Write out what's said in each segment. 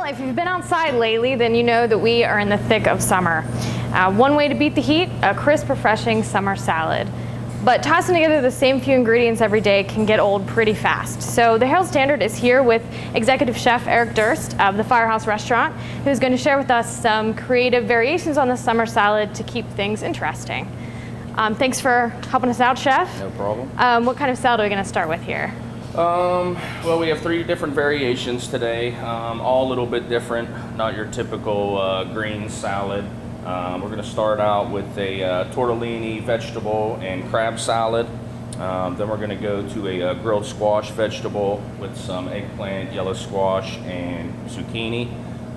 Well, if you've been outside lately, then you know that we are in the thick of summer. One way to beat the heat, a crisp, refreshing summer salad. But tossing together the same few ingredients every day can get old pretty fast. So the Herald-Standard is here with Executive Chef Durst of the Firehouse restaurant, who's going to share with us some creative variations on the summer salad to keep things interesting. Thanks for helping us out, Chef. No problem. What kind of salad are we going to start with here? Well, we have 3 different variations today, all a little bit different, not your typical green salad. We're going to start out with a tortellini vegetable and crab salad. Then we're going to go to a grilled squash vegetable with some eggplant, yellow squash, and zucchini.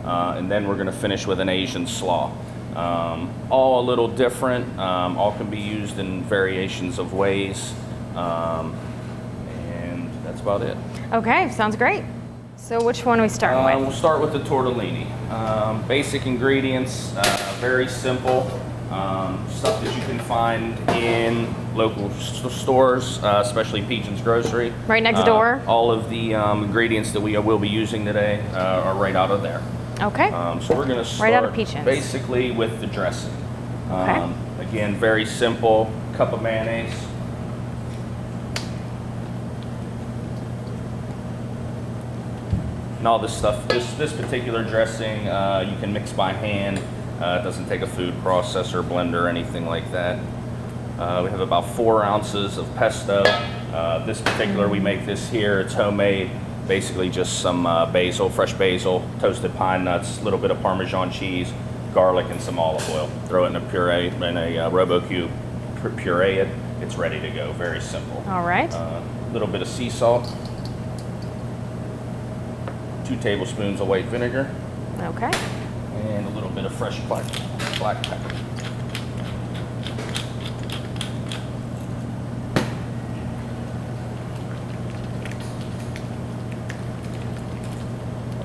And then we're going to finish with an Asian slaw. All a little different, all can be used in variations of ways. And that's about it. Okay, sounds great. So which one are we starting with? We'll start with the tortellini. Basic ingredients, very simple. Stuff that you can find in local stores, especially Pechin's grocery. Right next door? All of the ingredients that we will be using today are right out of there. Okay. So we're going to start right out of Pechin's. Basically with the dressing. Okay. Again, very simple. Cup of mayonnaise. And all this stuff, this particular dressing, you can mix by hand. It doesn't take a food processor, blender, or anything like that. We have about 4 ounces of pesto. This particular, we make this here, it's homemade. Basically just some basil, fresh basil, toasted pine nuts, a little bit of Parmesan cheese, garlic, and some olive oil. Throw it in a puree, in a RoboCube, puree it. It's ready to go, very simple. All right. A little bit of sea salt. 2 tablespoons of white vinegar. Okay. And a little bit of fresh black pepper.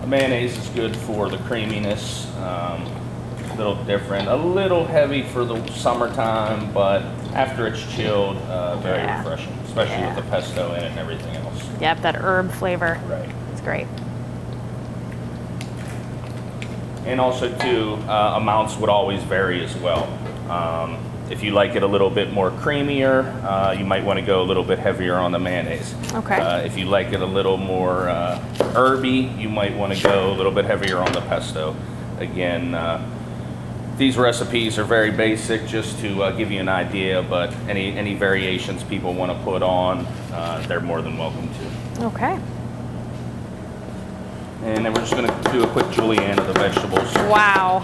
Mayonnaise is good for the creaminess. A little different, a little heavy for the summertime, but after it's chilled, very refreshing, especially with the pesto in it and everything else. Yep, that herb flavor. Right. It's great. And also too, amounts would always vary as well. If you like it a little bit more creamier, you might want to go a little bit heavier on the mayonnaise. Okay. If you like it a little more herby, you might want to go a little bit heavier on the pesto. Again, these recipes are very basic just to give you an idea, but any variations people want to put on, they're more than welcome to. Okay. And then we're just going to do a quick julienne of the vegetables. Wow,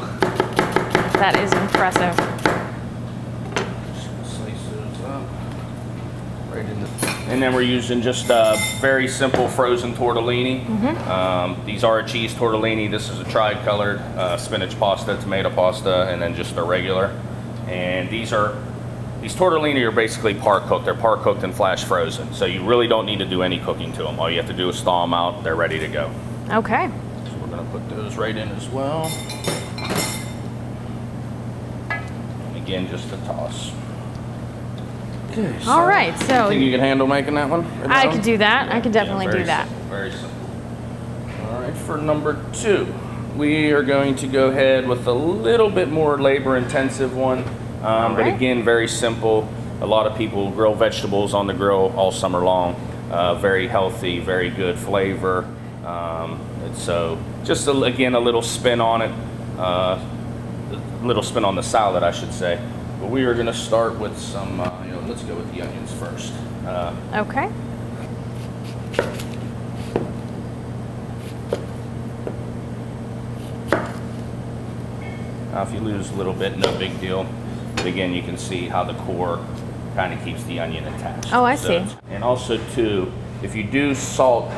that is impressive. Just slice those up right in the. And then we're using just very simple frozen tortellini. Mm-hmm. These are a cheese tortellini. This is a tri-colored spinach pasta, tomato pasta, and then just a regular. And these tortellini are basically par cooked. They're par cooked and flash frozen. So you really don't need to do any cooking to them. All you have to do is thaw them out. They're ready to go. Okay. So we're going to put those right in as well. And again, just a toss. Okay. All right. So think you can handle making that one? I could do that. I could definitely do that. Simple, very simple. All right. For number 2, we are going to go ahead with a little bit more labor-intensive one, but again, very simple. A lot of people grill vegetables on the grill all summer long. Very healthy, very good flavor. So just again a little spin on it, a little spin on the salad, I should say. But we are going to start with some. Let's go with the onions first. Okay. Now, if you lose a little bit, no big deal. But again, you can see how the core kind of keeps the onion attached. Oh, I see. And also too, if you do salt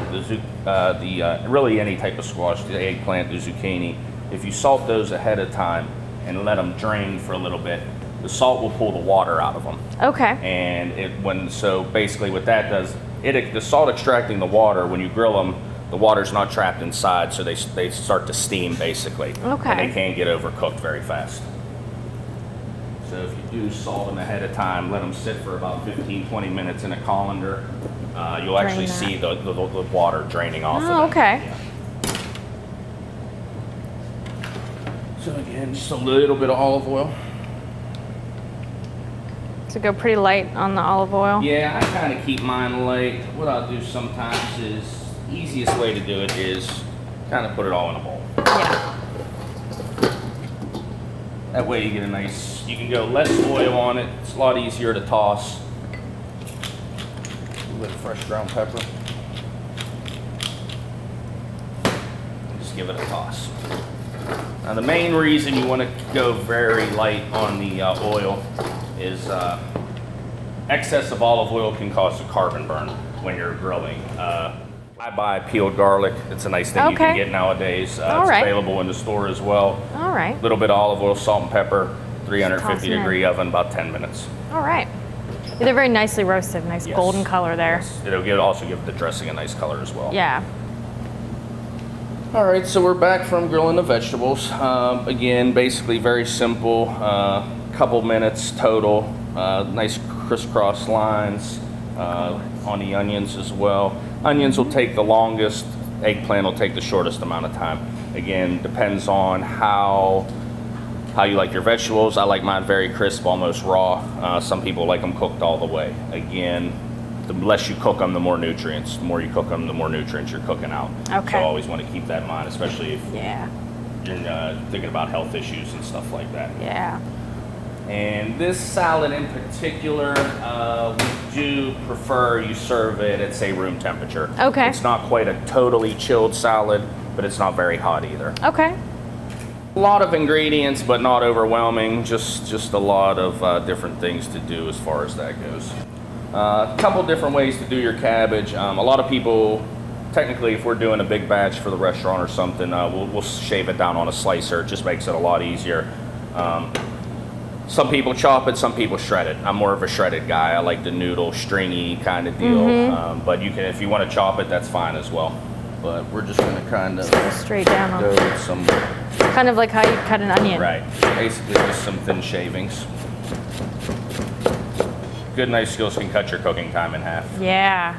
really any type of squash, the eggplant, the zucchini, if you salt those ahead of time and let them drain for a little bit, the salt will pull the water out of them. Okay. And so basically what that does, the salt extracting the water, when you grill them, the water's not trapped inside, so they start to steam basically. Okay. And they can't get overcooked very fast. So if you do salt them ahead of time, let them sit for about 15-20 minutes in a colander, you'll actually see the water draining off of them. Okay. Yeah. So again, just a little bit of olive oil. To go pretty light on the olive oil. Yeah, I kind of keep mine light. What I'll do sometimes is, easiest way to do it is kind of put it all in a bowl. Yeah. That way you get a nice, you can go less oil on it. It's a lot easier to toss. A little bit of fresh ground pepper. And just give it a toss. Now the main reason you want to go very light on the oil is excess of olive oil can cause a carbon burn when you're grilling. I buy peeled garlic. It's a nice thing you can get nowadays. It's available in the store as well. All right. A little bit of olive oil, salt and pepper, 350-degree oven, about 10 minutes. All right. They're very nicely roasted, nice golden color there. Yes. It'll also give the dressing a nice color as well. Yeah. All right, so we're back from grilling the vegetables. Again, basically very simple, couple minutes total. Nice crisscross lines on the onions as well. Onions will take the longest, eggplant will take the shortest amount of time. Again, depends on how you like your vegetables. I like mine very crisp, almost raw. Some people like them cooked all the way. Again, the less you cook them, the more nutrients. The more you cook them, the more nutrients you're cooking out. Okay. So I always want to keep that in mind, especially if Yeah. you're thinking about health issues and stuff like that. Yeah. And this salad in particular, we do prefer you serve it at, say, room temperature. Okay. It's not quite a totally chilled salad, but it's not very hot either. Okay. A lot of ingredients, but not overwhelming. Just a lot of different things to do as far as that goes. A couple different ways to do your cabbage. A lot of people, technically, if we're doing a big batch for the restaurant or something, we'll shave it down on a slicer. It just makes it a lot easier. Some people chop it, some people shred it. I'm more of a shredded guy. I like the noodle, stringy kind of deal. But you can, if you want to chop it, that's fine as well. But we're just going to kind of go straight down go on with some, kind of like how you cut an onion. right? Basically, just some thin shavings. Good knife skills can cut your cooking time in half. Yeah.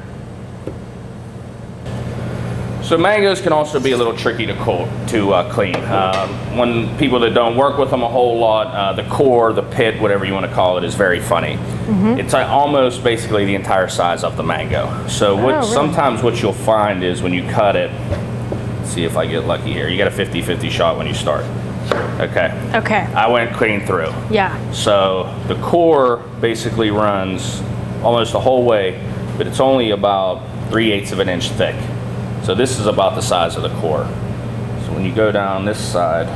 So mangoes can also be a little tricky to clean. When people that don't work with them a whole lot, the core, the pit, whatever you want to call it, is very funny. It's almost basically the entire size of the mango. So sometimes what you'll find is when you cut it, let's see if I get lucky here, you get a 50-50 shot when you start. Okay. Okay. I went clean through. Yeah. So the core basically runs almost the whole way, but it's only about 3/8 of an inch thick. So this is about the size of the core. So when you go down this side,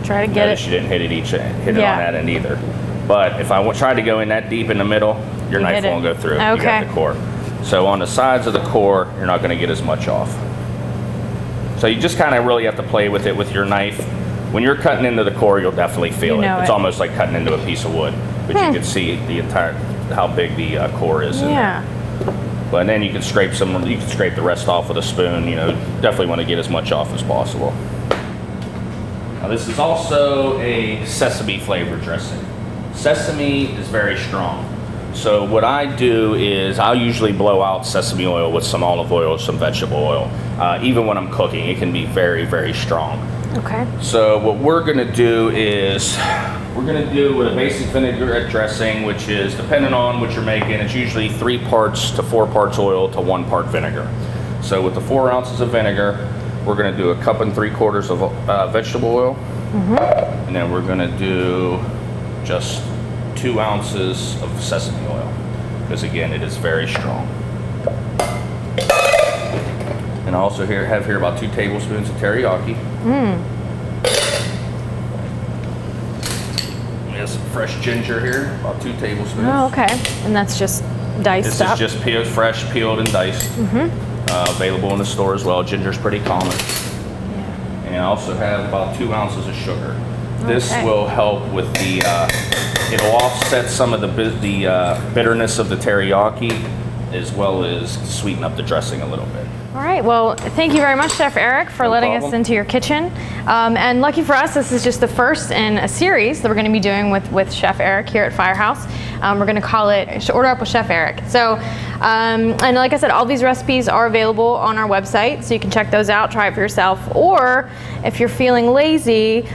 try to get it. You didn't hit it on that end either. But if I tried to go in that deep in the middle, your knife won't go through. Okay. You got the core. So on the sides of the core, you're not going to get as much off. So you just kind of really have to play with it with your knife. When you're cutting into the core, you'll definitely feel it. It's almost like cutting into a piece of wood, but you can see the entire how big the core is. Yeah. But then you can scrape the rest off with a spoon. You know, definitely want to get as much off as possible. Now this is also a sesame flavored dressing. Sesame is very strong. So what I do is I'll usually blow out sesame oil with some olive oil, some vegetable oil. Even when I'm cooking, it can be very, very strong. Okay. So what we're gonna do is we're gonna do with a basic vinaigrette dressing, which is depending on what you're making, it's usually 3 parts to 4 parts oil to 1 part vinegar. So with the 4 ounces of vinegar, we're gonna do 1 3/4 cups of vegetable oil, and then we're gonna do just 2 ounces of sesame oil, because again, it is very strong. And I also have here about 2 tablespoons of teriyaki. We have some fresh ginger here, about 2 tablespoons. Oh, okay. And that's just diced up? This is just fresh, peeled, and diced. Available in the store as well. Ginger's pretty common. Yeah. And I also have about 2 ounces of sugar. This will help with the, it'll offset some of the bitterness of the teriyaki, as well as sweeten up the dressing a little bit. All right, well, thank you very much, Chef Eric, for letting us into your kitchen. And lucky for us, this is just the first in a series that we're going to be doing with Chef Eric here at Firehouse. We're going to call it Order Up with Chef Eric. So, and like I said, all these recipes are available on our website, so you can check those out, try it for yourself. Or if you're feeling lazy,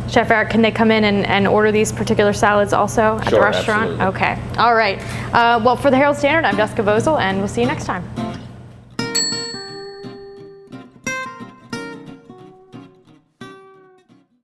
Chef Eric, can they come in and order these particular salads also at the restaurant? Absolutely. Okay. All right. Well, for the Herald-Standard, I'm Jessica Vosel, and we'll see you next time.